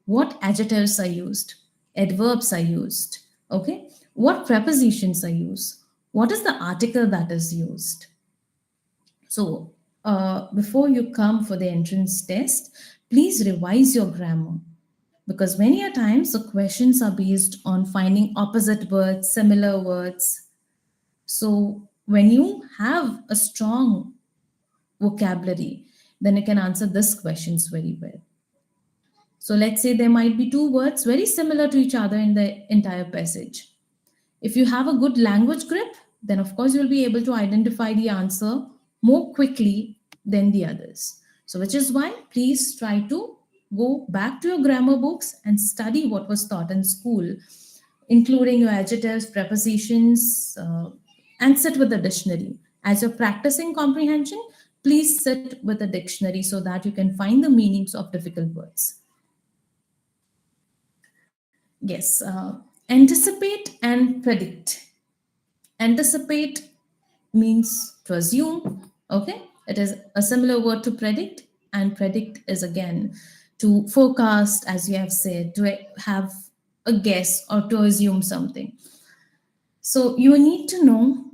What adjectives are used? Adverbs are used. Okay, what prepositions are used? What is the article that is used? So before you come for the entrance test, please revise your grammar because many a times the questions are based on finding opposite words, similar words. So when you have a strong vocabulary, then you can answer these questions very well. So let's say there might be two words very similar to each other in the entire passage. If you have a good language grip, then of course you'll be able to identify the answer more quickly than the others. So which is why please try to go back to your grammar books and study what was taught in school, including your adjectives, prepositions, and sit with the dictionary. As you're practicing comprehension, please sit with the dictionary so that you can find the meanings of difficult words. Yes. And Anticipate and predict. Anticipate means to assume, okay? It is a similar word to predict, and predict is again to forecast, as you have said, to have a guess or to assume something. So you need to know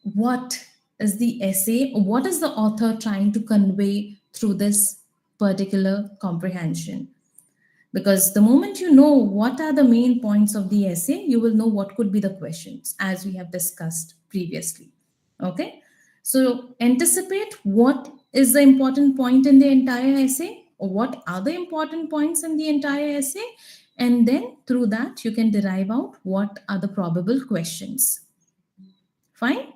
what is the essay, or what is the author trying to convey through this particular comprehension. Because the moment you know what are the main points of the essay, you will know what could be the questions, as we have discussed previously. Okay? So anticipate what is the important point in the entire essay, or what are the important points in the entire essay, and then through that you can derive out what are the probable questions. Fine?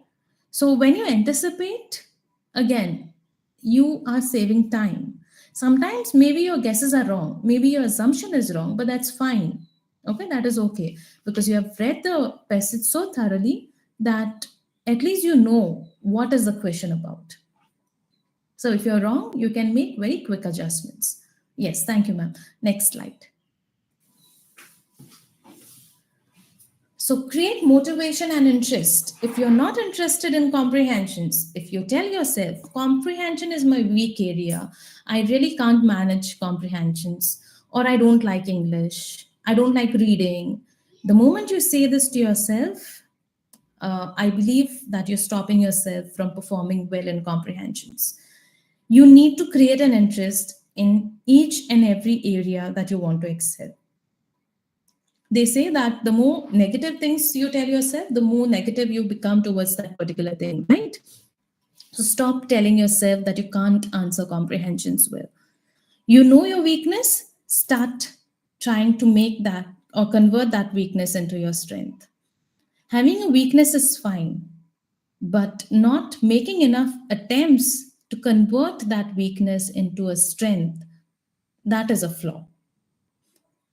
So when you anticipate, again, you are saving time. Sometimes maybe your guesses are wrong, maybe your assumption is wrong, but that's fine. Okay, that is okay, because you have read the passage so thoroughly that at least you know what is the question about. So if you're wrong, you can make very quick adjustments. Yes, thank you, ma'am. Next slide. So create motivation and interest. If you're not interested in comprehensions, if you tell yourself, comprehension is my weak area, I really can't manage comprehensions, or I don't like English, I don't like reading. The moment you say this to yourself, I believe that you're stopping yourself from performing well in comprehensions. You need to create an interest in each and every area that you want to excel. They say that the more negative things you tell yourself, the more negative you become towards that particular thing, right? So stop telling yourself that you can't answer comprehensions well. You know your weakness, start trying to make that or convert that weakness into your strength. Having a weakness is fine, but not making enough attempts to convert that weakness into a strength, that is a flaw.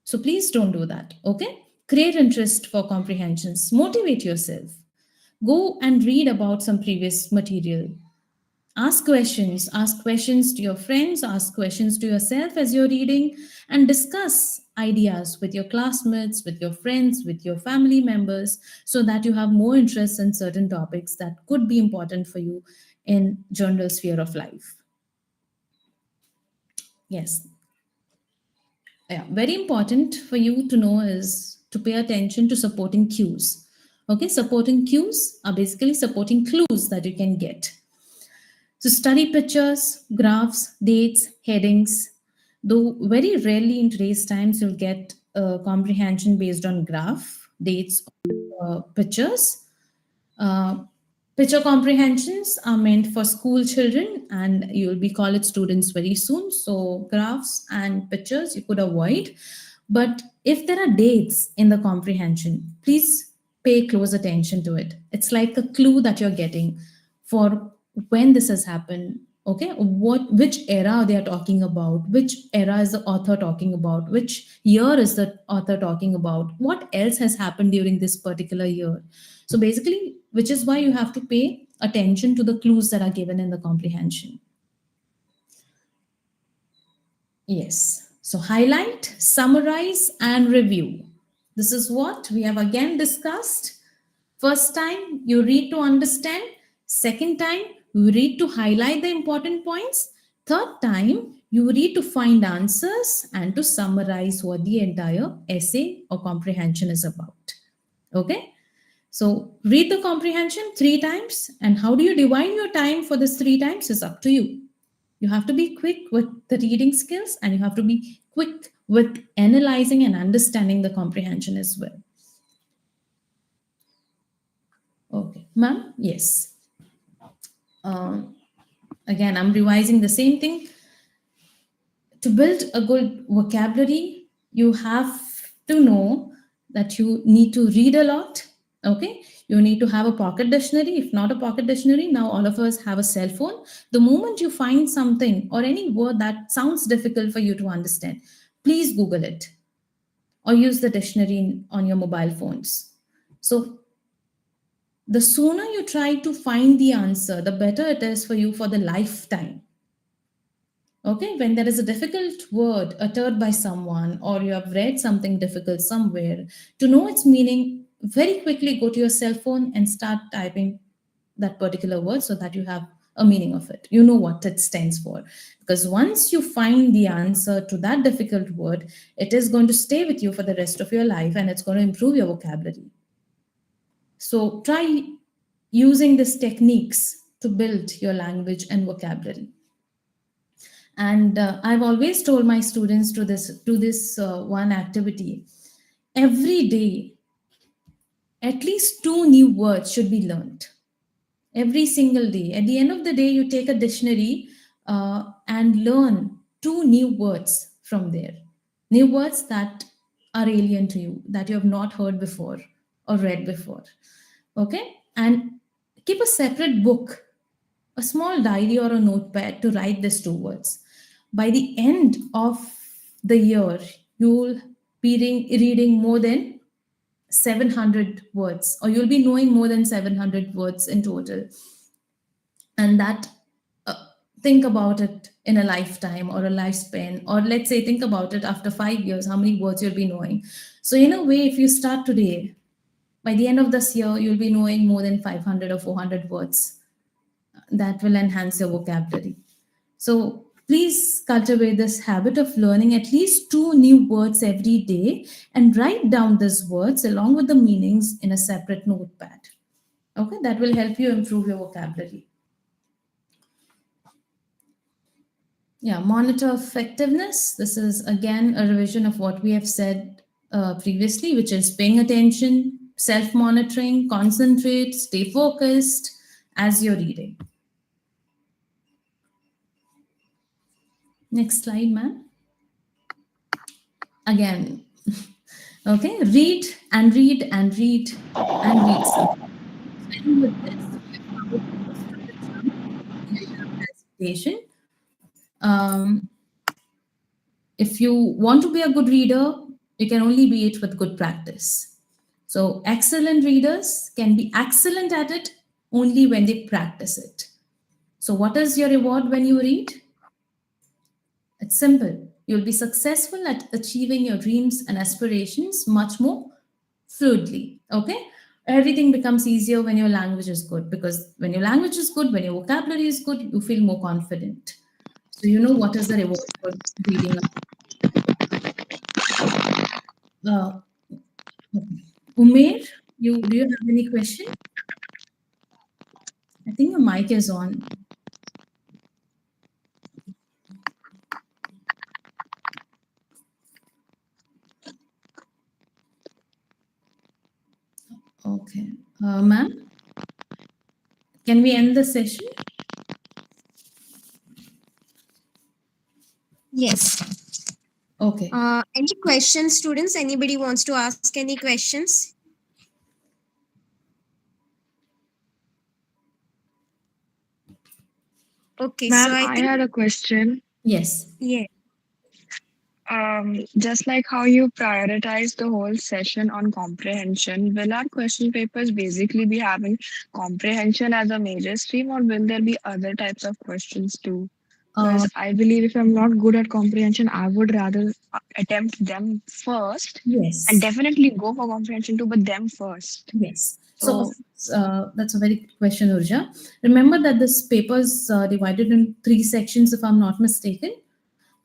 So please don't do that, okay? Create interest for comprehensions, motivate yourself. Go and read about some previous material. Ask questions to your friends, ask questions to yourself as you're reading, and discuss ideas with your classmates, with your friends, with your family members, so that you have more interest in certain topics that could be important for you in general sphere of life. Yes, yeah, very important for you to know is to pay attention to supporting cues. Okay, supporting cues are basically supporting clues that you can get. So study pictures, graphs, dates, headings. Though very rarely in today's times you'll get a comprehension based on graph, dates, pictures. Uh, Picture comprehensions are meant for school children, and you'll be college students very soon. So graphs and pictures you could avoid. But if there are dates in the comprehension, please pay close attention to it. It's like a clue that you're getting for when this has happened. Okay, which era they are talking about, which era is the author talking about, which year is the author talking about, what else has happened during this particular year. So basically, which is why you have to pay attention to the clues that are given in the comprehension. Yes. So highlight, summarize, and review. This is what we have again discussed. First time, you read to understand. Second time, you read to highlight the important points. Third time, you read to find answers and to summarize what the entire essay or comprehension is about. Okay? So read the comprehension 3 times, and how do you divide your time for this 3 times is up to you. You have to be quick with the reading skills, and you have to be quick with analyzing and understanding the comprehension as well. Okay, ma'am, yes. Again, I'm revising the same thing. To build a good vocabulary, you have to know that you need to read a lot. Okay, you need to have a pocket dictionary. If not a pocket dictionary, now all of us have a cell phone. The moment you find something or any word that sounds difficult for you to understand, please Google it or use the dictionary on your mobile phones. So the sooner you try to find the answer, the better it is for you for the lifetime. Okay, when there is a difficult word uttered by someone, or you have read something difficult somewhere, to know its meaning, very quickly go to your cell phone and start typing that particular word so that you have a meaning of it. You know what it stands for. Because once you find the answer to that difficult word, it is going to stay with you for the rest of your life and it's going to improve your vocabulary. So try using these techniques to build your language and vocabulary. And I've always told my students to this one activity. Every day, at least two new words should be learned. Every single day. At the end of the day, you take a dictionary and learn two new words from there. New words that are alien to you, that you have not heard before or read before. Okay? And keep a separate book, a small diary or a notepad to write these two words. By the end of the year, you'll be reading more than 700 words, or you'll be knowing more than 700 words in total. And that, uh, think about it in a lifetime or a lifespan, or let's say, think about it after 5 years, how many words you'll be knowing. So, in a way, if you start today, by the end of this year, you'll be knowing more than 500 or 400 words that will enhance your vocabulary. So please cultivate this habit of learning at least two new words every day and write down these words along with the meanings in a separate notepad. Okay, that will help you improve your vocabulary. Yeah, monitor effectiveness. This is again a revision of what we have said previously, which is paying attention, self monitoring, concentrate, stay focused as you're reading. Next slide, ma'am. Again, okay, read and read and read and read. So, and with this, we have covered most of the chunk in our presentation. Um, if you want to be a good reader, you can only be it with good practice. So, excellent readers can be excellent at it only when they practice it. So, what is your reward when you read? It's simple. You'll be successful at achieving your dreams and aspirations much more fluidly. Okay? Everything becomes easier when your language is good, because when your language is good, when your vocabulary is good, you feel more confident. So you know what is the reward for reading. Uh, Umair, do you have any question? I think your mic is on. Okay. Ma'am, can we end the session? Yes. Okay. Any questions, students? Anybody wants to ask any questions? Okay, so Ma'am, I I think, had a question. Yes. yeah. Just like how you prioritize the whole session on comprehension, will our question papers basically be having comprehension as a major stream, or will there be other types of questions too? Uh, Because I believe if I'm not good at comprehension, I would rather attempt them first and yes. definitely go for comprehension too, but them first. Yes. So So, that's a very good question, Urja. Remember that this paper is divided in three sections, if I'm not mistaken.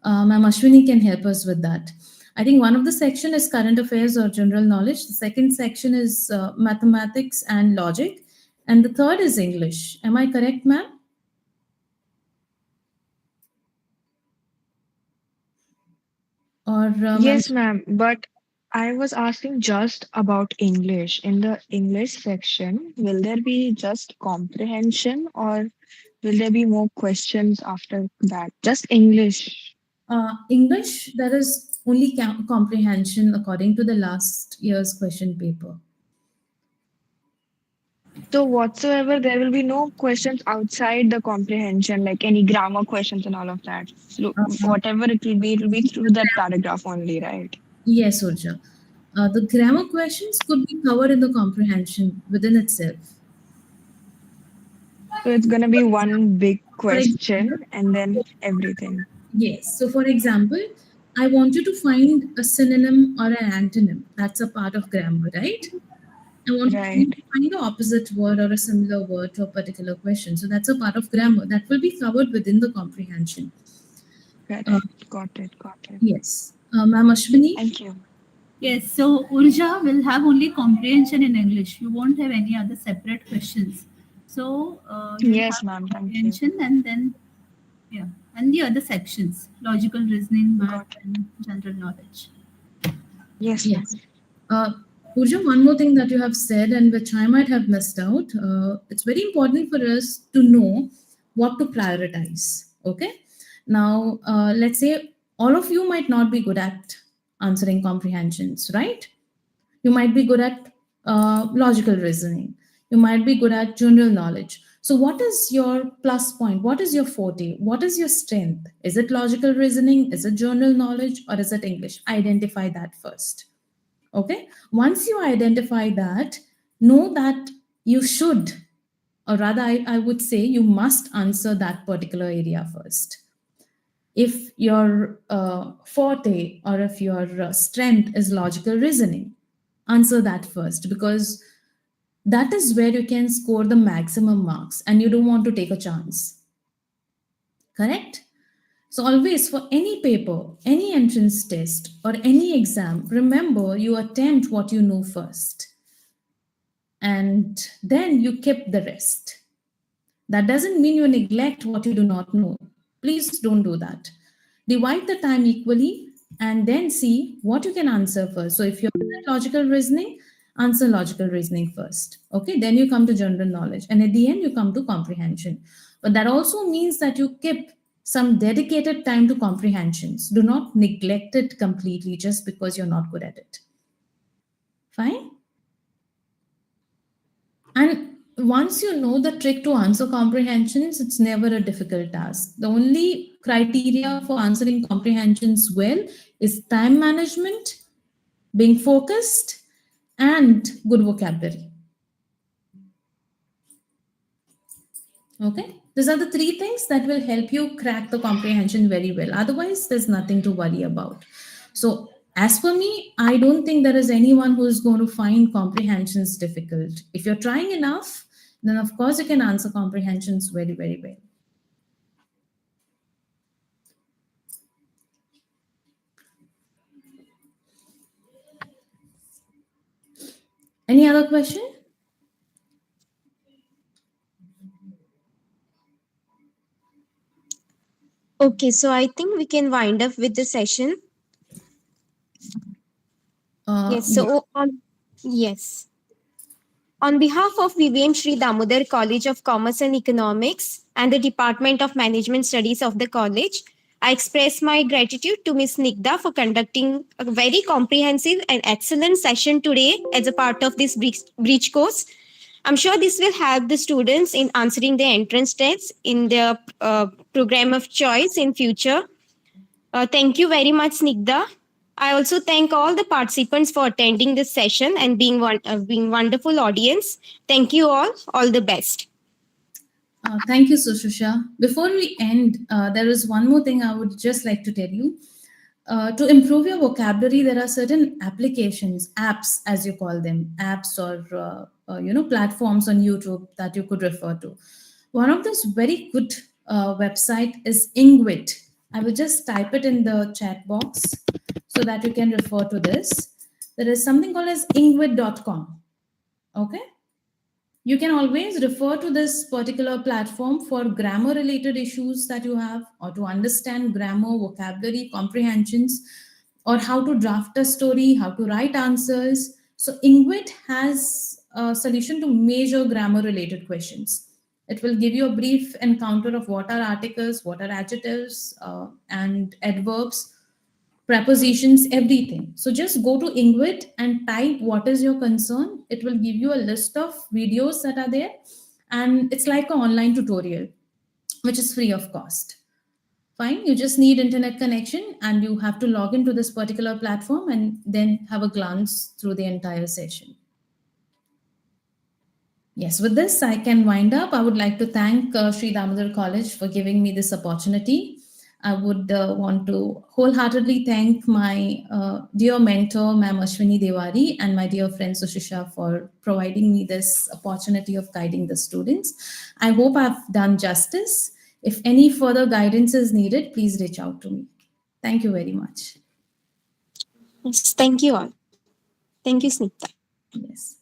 Ma'am Ashwini can help us with that. I think one of the section is current affairs or general knowledge. The second section is mathematics and logic, and the third is English. Am I correct, ma'am? Or ma'am? yes, ma'am, but I was asking just about English. In the English section, will there be just comprehension or will there be more questions after that? Just English. English, there is only comprehension according to the last year's question paper. So, whatsoever, there will be no questions outside the comprehension, like any grammar questions and all of that. So, Uh, whatever it will be through that paragraph only, right? yes, Urja. The grammar questions could be covered in the comprehension within itself. So, it's going to be one big For example, question and then everything. Yes. So, for example, I want you to find a synonym or an antonym. That's a part of grammar, right? I want you Right. to find the opposite word or a similar word to a particular question. So, that's a part of grammar that will be covered within the comprehension. Uh, Correct. Got it. Got it. yes. Ma'am Ashwini? Thank you. Yes, so Urja will have only comprehension in English. You won't have any other separate questions. So you'll Yes, have ma'am. Thank you. comprehension and then, yeah, and the other sections, logical reasoning, math, Got it. and general knowledge. Yes, ma'am. Yes. Uh, Pooja, one more thing that you have said and which I might have missed out. It's very important for us to know what to prioritize. Okay. Now, let's say all of you might not be good at answering comprehensions, right? You might be good at logical reasoning. You might be good at general knowledge. So, what is your plus point? What is your forte? What is your strength? Is it logical reasoning? Is it general knowledge? Or is it English? Identify that first. Okay. Once you identify that, know that you should, or rather, I would say you must answer that particular area first. If your forte or if your strength is logical reasoning, answer that first because that is where you can score the maximum marks and you don't want to take a chance. Correct? So, always for any paper, any entrance test, or any exam, remember you attempt what you know first and then you keep the rest. That doesn't mean you neglect what you do not know. Please don't do that. Divide the time equally and then see what you can answer first. So if you're good at logical reasoning, answer logical reasoning first. Okay, then you come to general knowledge. And at the end, you come to comprehension. But that also means that you keep some dedicated time to comprehensions. Do not neglect it completely just because you're not good at it. Fine? And once you know the trick to answer comprehensions, it's never a difficult task. The only criteria for answering comprehensions well is time management, being focused, and good vocabulary. Okay? These are the three things that will help you crack the comprehension very well. Otherwise, there's nothing to worry about. So, as for me, I don't think there is anyone who is going to find comprehensions difficult. If you're trying enough, then of course you can answer comprehensions very, very well. Any other question? Okay, so I think we can wind up with the session. Yes, Yes. so yes. On behalf of Vivian Shree Damodar College of Commerce and Economics and the Department of Management Studies of the college, I express my gratitude to Ms. Nigda for conducting a very comprehensive and excellent session today as a part of this breach course. I'm sure this will help the students in answering their entrance tests in their program of choice in future. Thank you very much, Snigdha. I also thank all the participants for attending this session and being wonderful audience. Thank you all. All the best. Thank you, Sushusha. Before we end, there is one more thing I would just like to tell you. To improve your vocabulary, there are certain applications, apps, as you call them, apps or platforms on YouTube that you could refer to. One of those very good website is Ingwit. I will just type it in the chat box so that you can refer to this. There is something called as ingwit.com. Okay, you can always refer to this particular platform for grammar related issues that you have, or to understand grammar, vocabulary, comprehensions, or how to draft a story, how to write answers. So, Ingwit has a solution to major grammar related questions. It will give you a brief encounter of what are articles, what are adjectives, and adverbs, prepositions, everything. So just go to Ingwit and type what is your concern. It will give you a list of videos that are there, and it's like an online tutorial, which is free of cost. Fine, you just need internet connection and you have to log into this particular platform and then have a glance through the entire session. Yes, with this, I can wind up. I would like to thank Sri Damodar College for giving me this opportunity. I would want to wholeheartedly thank my dear mentor, Ma'am Ashwini Dewari, and my dear friend Sushisha for providing me this opportunity of guiding the students. I hope I've done justice. If any further guidance is needed, please reach out to me. Thank you very much. Yes, thank you all. Thank you, Snigdha. Yes.